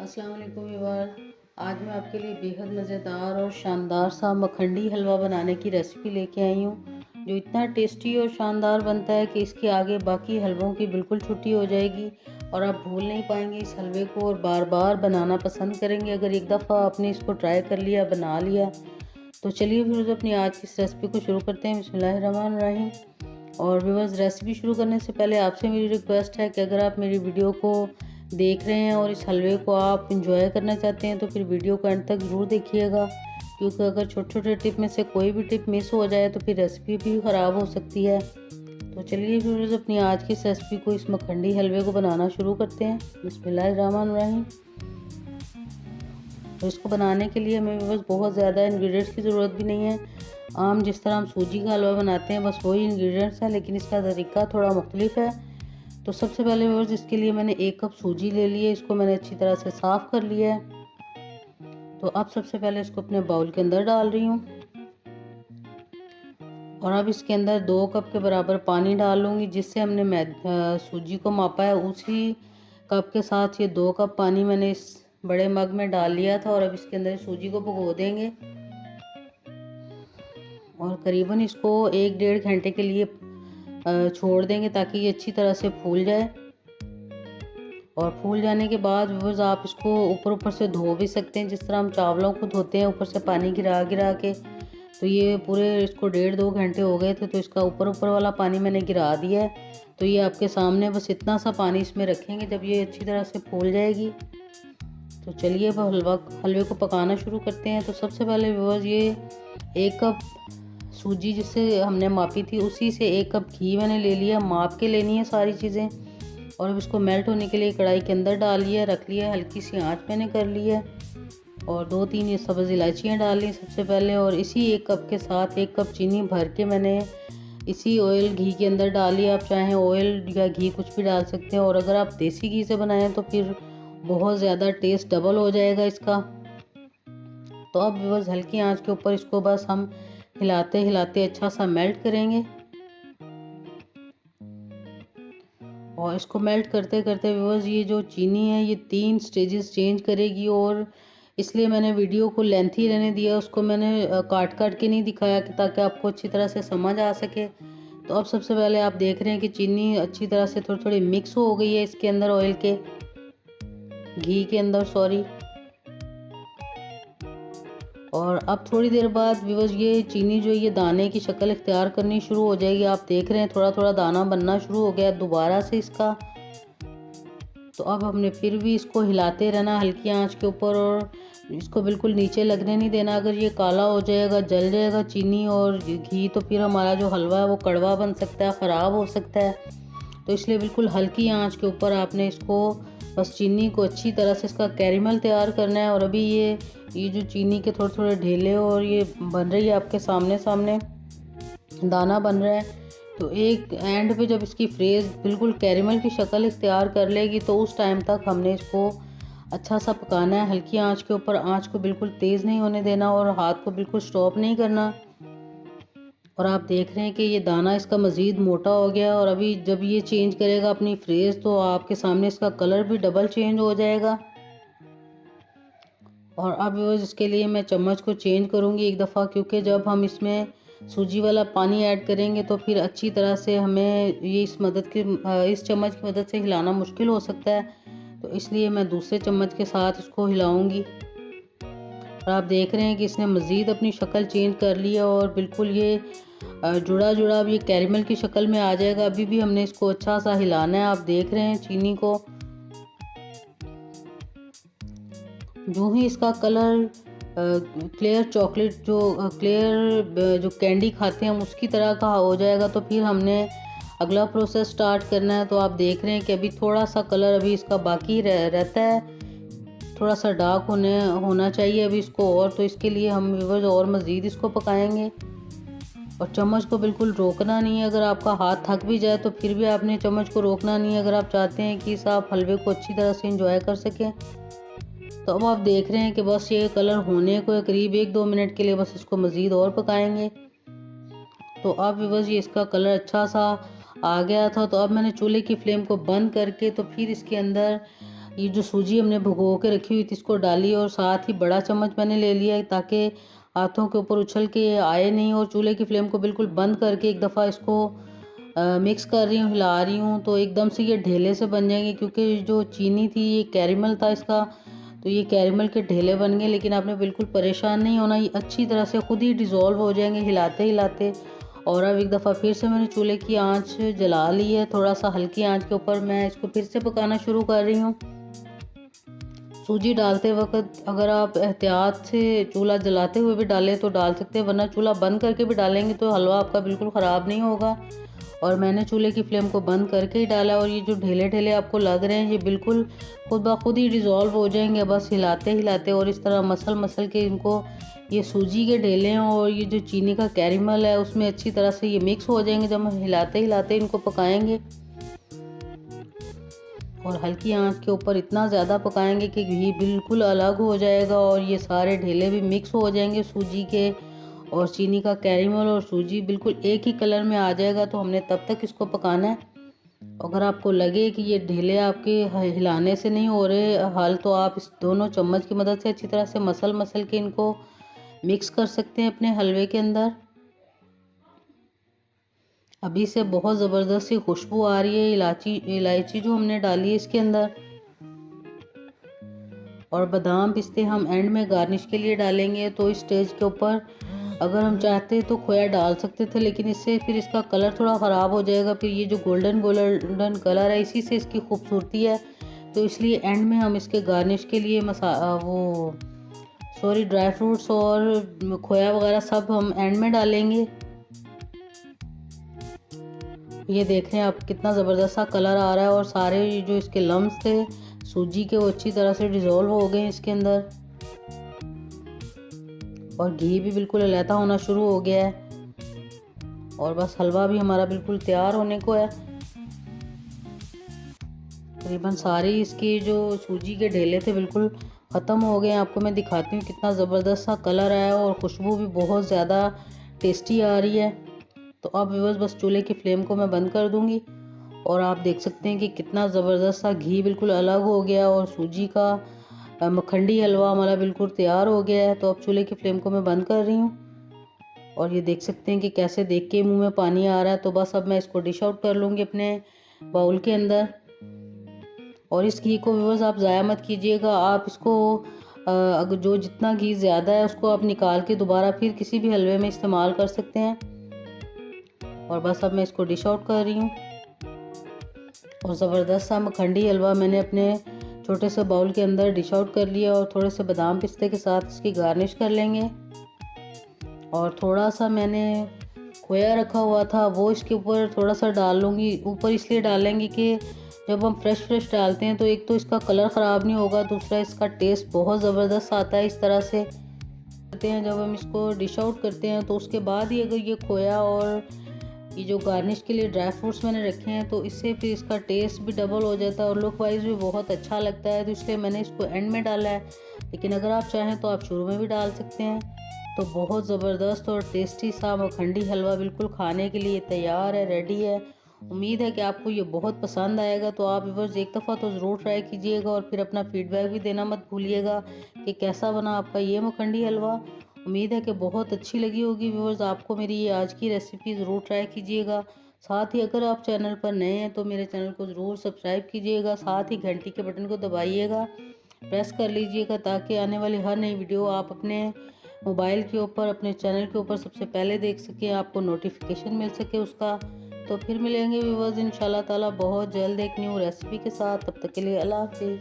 अस्सलाम वालेकुम व्यूअर। आज मैं आपके लिए बेहद मज़ेदार और शानदार सा मखंडी हलवा बनाने की रेसिपी लेके आई हूँ, जो इतना टेस्टी और शानदार बनता है कि इसके आगे बाकी हलवों की बिल्कुल छुट्टी हो जाएगी और आप भूल नहीं पाएंगे इस हलवे को और बार बार बनाना पसंद करेंगे। अगर एक दफ़ा आपने इसको ट्राई कर लिया, बना लिया, तो चलिए फिर अपनी आज की इस रेसिपी को शुरू करते हैं। बिस्मिल्लाहिर्रहमानिर्रहीम। और व्यूअर्स, रेसिपी शुरू करने से पहले आपसे मेरी रिक्वेस्ट है कि अगर आप मेरी वीडियो को देख रहे हैं और इस हलवे को आप इंजॉय करना चाहते हैं तो फिर वीडियो को एंड तक ज़रूर देखिएगा, क्योंकि अगर छोटे छोटे टिप में से कोई भी टिप मिस हो जाए तो फिर रेसिपी भी ख़राब हो सकती है। तो चलिए व्यूअर्स, अपनी आज की इस रेसिपी को, इस मखंडी हलवे को बनाना शुरू करते हैं। बिस्मिल्लाहिर्रहमानिर्रहीम। तो इसको बनाने के लिए हमें बस बहुत ज़्यादा इंग्रेडिएंट्स की ज़रूरत भी नहीं है। आम जिस तरह हम सूजी का हलवा बनाते हैं बस वही इंग्रेडिएंट्स हैं, लेकिन इसका तरीका थोड़ा मुख्तलिफ है। तो सबसे पहले व्यूअर्स, इसके लिए मैंने 1 कप सूजी ले ली है। इसको मैंने अच्छी तरह से साफ़ कर लिया है। तो अब सबसे पहले इसको अपने बाउल के अंदर डाल रही हूँ और अब इसके अंदर 2 कप के बराबर पानी डाल लूँगी। जिससे हमने सूजी को मापा है उसी कप के साथ ये 2 कप पानी मैंने इस बड़े मग में डाल लिया था। और अब इसके अंदर सूजी को भिगो देंगे और करीबन इसको 1-1.5 घंटे के लिए छोड़ देंगे ताकि ये अच्छी तरह से फूल जाए। और फूल जाने के बाद व्यूअर्स, आप इसको ऊपर से धो भी सकते हैं, जिस तरह हम चावलों को धोते हैं ऊपर से पानी गिरा गिरा के। तो ये पूरे इसको 1.5-2 घंटे हो गए थे, तो इसका ऊपर वाला पानी मैंने गिरा दिया है। तो ये आपके सामने, बस इतना सा पानी इसमें रखेंगे जब ये अच्छी तरह से फूल जाएगी। तो चलिए अब हलवे को पकाना शुरू करते हैं। तो सबसे पहले व्यूअर्स, ये 1 कप सूजी जिससे हमने मापी थी उसी से 1 कप घी मैंने ले लिया। माप के लेनी है सारी चीज़ें। और अब इसको मेल्ट होने के लिए कढ़ाई के अंदर डाल लिया, रख लिया, हल्की सी आंच मैंने कर ली है। और 2-3 ये सब्ज़ इलायचियाँ डाल ली सबसे पहले। और इसी 1 कप के साथ 1 कप चीनी भर के मैंने इसी ऑयल घी के अंदर डाली। आप चाहें ऑयल या घी कुछ भी डाल सकते हैं। और अगर आप देसी घी से बनाएं तो फिर बहुत ज़्यादा टेस्ट डबल हो जाएगा इसका। तो अब बस हल्की आंच के ऊपर इसको बस हम हिलाते हिलाते अच्छा सा मेल्ट करेंगे। और इसको मेल्ट करते करते व्यूअर्स, ये जो चीनी है ये 3 स्टेजेस चेंज करेगी। और इसलिए मैंने वीडियो को लेंथी रहने दिया, उसको मैंने काट काट के नहीं दिखाया कि ताकि आपको अच्छी तरह से समझ आ सके। तो अब सबसे पहले आप देख रहे हैं कि चीनी अच्छी तरह से थोड़ी थोड़ी मिक्स हो गई है इसके अंदर, ऑयल के, घी के अंदर, सॉरी। और अब थोड़ी देर बाद व्यूअर्स, ये चीनी जो ये दाने की शक्ल इख्तियार करनी शुरू हो जाएगी। आप देख रहे हैं थोड़ा थोड़ा दाना बनना शुरू हो गया दोबारा से इसका। तो अब हमने फिर भी इसको हिलाते रहना हल्की आंच के ऊपर और इसको बिल्कुल नीचे लगने नहीं देना। अगर ये काला हो जाएगा, जल जाएगा चीनी और घी, तो फिर हमारा जो हलवा है वो कड़वा बन सकता है, ख़राब हो सकता है। तो इसलिए बिल्कुल हल्की आंच के ऊपर आपने इसको, बस चीनी को अच्छी तरह से इसका कैरेमल तैयार करना है। और अभी ये जो चीनी के थोड़े थोड़े ढेले और ये बन रही है आपके सामने सामने, दाना बन रहा है। तो एक एंड पे जब इसकी फ्रेज बिल्कुल कैरेमल की शक्ल इख्तियार कर लेगी तो उस टाइम तक हमने इसको अच्छा सा पकाना है हल्की आंच के ऊपर। आंच को बिल्कुल तेज़ नहीं होने देना और हाथ को बिल्कुल स्टॉप नहीं करना। और आप देख रहे हैं कि ये दाना इसका मज़ीद मोटा हो गया। और अभी जब ये चेंज करेगा अपनी फ्रेज तो आपके सामने इसका कलर भी डबल चेंज हो जाएगा। और अब इसके लिए मैं चम्मच को चेंज करूँगी एक दफ़ा, क्योंकि जब हम इसमें सूजी वाला पानी ऐड करेंगे तो फिर अच्छी तरह से हमें ये इस चम्मच की मदद से हिलाना मुश्किल हो सकता है। तो इसलिए मैं दूसरे चम्मच के साथ इसको हिलाऊंगी। और आप देख रहे हैं कि इसने मज़ीद अपनी शक्ल चेंज कर ली है और बिल्कुल ये जुड़ा जुड़ा अब ये कैरेमल की शक्ल में आ जाएगा। अभी भी हमने इसको अच्छा सा हिलाना है। आप देख रहे हैं चीनी को, जो ही इसका कलर क्लियर चॉकलेट, क्लियर जो कैंडी खाते हैं हम उसकी तरह का हो जाएगा तो फिर हमने अगला प्रोसेस स्टार्ट करना है। तो आप देख रहे हैं कि अभी थोड़ा सा कलर अभी इसका बाकी रहता है, थोड़ा सा डार्क होना चाहिए अभी इसको। और तो इसके लिए हम व्यूअर्स और मज़ीद इसको पकाएंगे और चम्मच को बिल्कुल रोकना नहीं है। अगर आपका हाथ थक भी जाए तो फिर भी आपने चम्मच को रोकना नहीं है, अगर आप चाहते हैं कि इस आप हलवे को अच्छी तरह से इंजॉय कर सकें। तो अब आप देख रहे हैं कि बस ये कलर होने को करीब 1-2 मिनट के लिए बस इसको मज़ीद और पकाएंगे। तो अब बस ये इसका कलर अच्छा सा आ गया था। तो अब मैंने चूल्हे की फ्लेम को बंद करके तो फिर इसके अंदर ये जो सूजी हमने भिगो के रखी हुई थी इसको डाली और साथ ही बड़ा चम्मच मैंने ले लिया है ताकि हाथों के ऊपर उछल के आए नहीं। और चूल्हे की फ्लेम को बिल्कुल बंद करके एक दफ़ा इसको मिक्स कर रही हूँ, हिला रही हूँ, तो एकदम से ये ढेले से बन जाएंगे। क्योंकि जो चीनी थी ये कैरेमल था इसका, तो ये कैरेमल के ढेले बन गए। लेकिन आपने बिल्कुल परेशान नहीं होना, ये अच्छी तरह से खुद ही डिज़ोल्व हो जाएंगे हिलाते हिलाते। और अब एक दफ़ा फिर से मैंने चूल्हे की आंच जला ली है, थोड़ा सा हल्की आंच के ऊपर मैं इसको फिर से पकाना शुरू कर रही हूँ। सूजी डालते वक्त अगर आप एहतियात से चूल्हा जलाते हुए भी डालें तो डाल सकते हैं, वरना चूल्हा बंद करके भी डालेंगे तो हलवा आपका बिल्कुल ख़राब नहीं होगा। और मैंने चूल्हे की फ्लेम को बंद करके ही डाला। और ये जो ढेले ढेले आपको लग रहे हैं ये बिल्कुल खुद ब खुद ही डिज़ोल्व हो जाएंगे, बस हिलाते हिलाते। और इस तरह मसल मसल के इनको, ये सूजी के ढेले हैं और ये जो चीनी का कैरेमल है उसमें अच्छी तरह से ये मिक्स हो जाएंगे जब हम हिलाते हिलाते इनको पकाएंगे। और हल्की आंच के ऊपर इतना ज़्यादा पकाएंगे कि घी बिल्कुल अलग हो जाएगा और ये सारे ढेले भी मिक्स हो जाएंगे सूजी के और चीनी का कैरेमल, और सूजी बिल्कुल एक ही कलर में आ जाएगा। तो हमने तब तक इसको पकाना है। अगर आपको लगे कि ये ढेले आपके हिलाने से नहीं हो रहे हल, तो आप इस दोनों चम्मच की मदद से अच्छी तरह से मसल मसल के इनको मिक्स कर सकते हैं अपने हलवे के अंदर। अभी से बहुत ज़बरदस्त सी खुशबू आ रही है इलायची जो हमने डाली है इसके अंदर। और बादाम पिस्ते हम एंड में गार्निश के लिए डालेंगे। तो इस स्टेज के ऊपर अगर हम चाहते तो खोया डाल सकते थे, लेकिन इससे फिर इसका कलर थोड़ा ख़राब हो जाएगा। फिर ये जो गोल्डन गोल्डन कलर है इसी से इसकी खूबसूरती है, तो इसलिए एंड में हम इसके गार्निश के लिए ड्राई फ्रूट्स और खोया वगैरह सब हम एंड में डालेंगे। ये देख रहे हैं आप कितना ज़बरदस्त सा कलर आ रहा है और सारे जो इसके लम्स थे सूजी के वो अच्छी तरह से डिज़ोल्व हो गए इसके अंदर। और घी भी बिल्कुल अलहदा होना शुरू हो गया है और बस हलवा भी हमारा बिल्कुल तैयार होने को है। तकरीबन सारे इसके जो सूजी के ढेले थे बिल्कुल ख़त्म हो गए हैं। आपको मैं दिखाती हूँ कितना ज़बरदस्त सा कलर आया और खुशबू भी बहुत ज़्यादा टेस्टी आ रही है। तो अब बस चूल्हे की फ्लेम को मैं बंद कर दूँगी और आप देख सकते हैं कि कितना ज़बरदस्त सा घी बिल्कुल अलग हो गया और सूजी का मखंडी हलवा हमारा बिल्कुल तैयार हो गया है। तो अब चूल्हे की फ्लेम को मैं बंद कर रही हूँ और ये देख सकते हैं कि कैसे देख के मुंह में पानी आ रहा है। तो बस अब मैं इसको डिश आउट कर लूँगी अपने बाउल के अंदर। और इस घी को व्यूअर्स आप ज़ाया मत कीजिएगा, आप इसको अगर जो जितना घी ज़्यादा है उसको आप निकाल के दोबारा फिर किसी भी हलवे में इस्तेमाल कर सकते हैं। और बस अब मैं इसको डिश आउट कर रही हूँ और ज़बरदस्त सा मखंडी हलवा मैंने अपने छोटे से बाउल के अंदर डिश आउट कर लिया। और थोड़े से बादाम पिस्ते के साथ इसकी गार्निश कर लेंगे। और थोड़ा सा मैंने खोया रखा हुआ था वो इसके ऊपर थोड़ा सा डाल लूँगी। ऊपर इसलिए डालेंगे कि जब हम फ्रेश डालते हैं तो एक तो इसका कलर ख़राब नहीं होगा, दूसरा इसका टेस्ट बहुत ज़बरदस्त आता है। इस तरह से करते हैं जब हम इसको डिश आउट करते हैं तो उसके बाद ही अगर ये खोया और ये जो गार्निश के लिए ड्राई फ्रूट्स मैंने रखे हैं तो इससे फिर इसका टेस्ट भी डबल हो जाता है और लुक वाइज भी बहुत अच्छा लगता है। तो इसलिए मैंने इसको एंड में डाला है, लेकिन अगर आप चाहें तो आप शुरू में भी डाल सकते हैं। तो बहुत ज़बरदस्त और टेस्टी सा मखंडी हलवा बिल्कुल खाने के लिए तैयार है, रेडी है। उम्मीद है कि आपको ये बहुत पसंद आएगा। तो आप व्यूअर्स एक दफ़ा तो ज़रूर ट्राई कीजिएगा और फिर अपना फीडबैक भी देना मत भूलिएगा कि कैसा बना आपका ये मखंडी हलवा। उम्मीद है कि बहुत अच्छी लगी होगी व्यूअर्स आपको मेरी ये आज की रेसिपी, ज़रूर ट्राई कीजिएगा। साथ ही अगर आप चैनल पर नए हैं तो मेरे चैनल को ज़रूर सब्सक्राइब कीजिएगा, साथ ही घंटी के बटन को दबाइएगा, प्रेस कर लीजिएगा ताकि आने वाली हर नई वीडियो आप अपने मोबाइल के ऊपर अपने चैनल के ऊपर सबसे पहले देख सकें, आपको नोटिफिकेशन मिल सके उसका। तो फिर मिलेंगे व्यूअर्स इंशाल्लाह ताला बहुत जल्द एक न्यू रेसिपी के साथ। तब तक के लिए अल्लाह हाफिज़।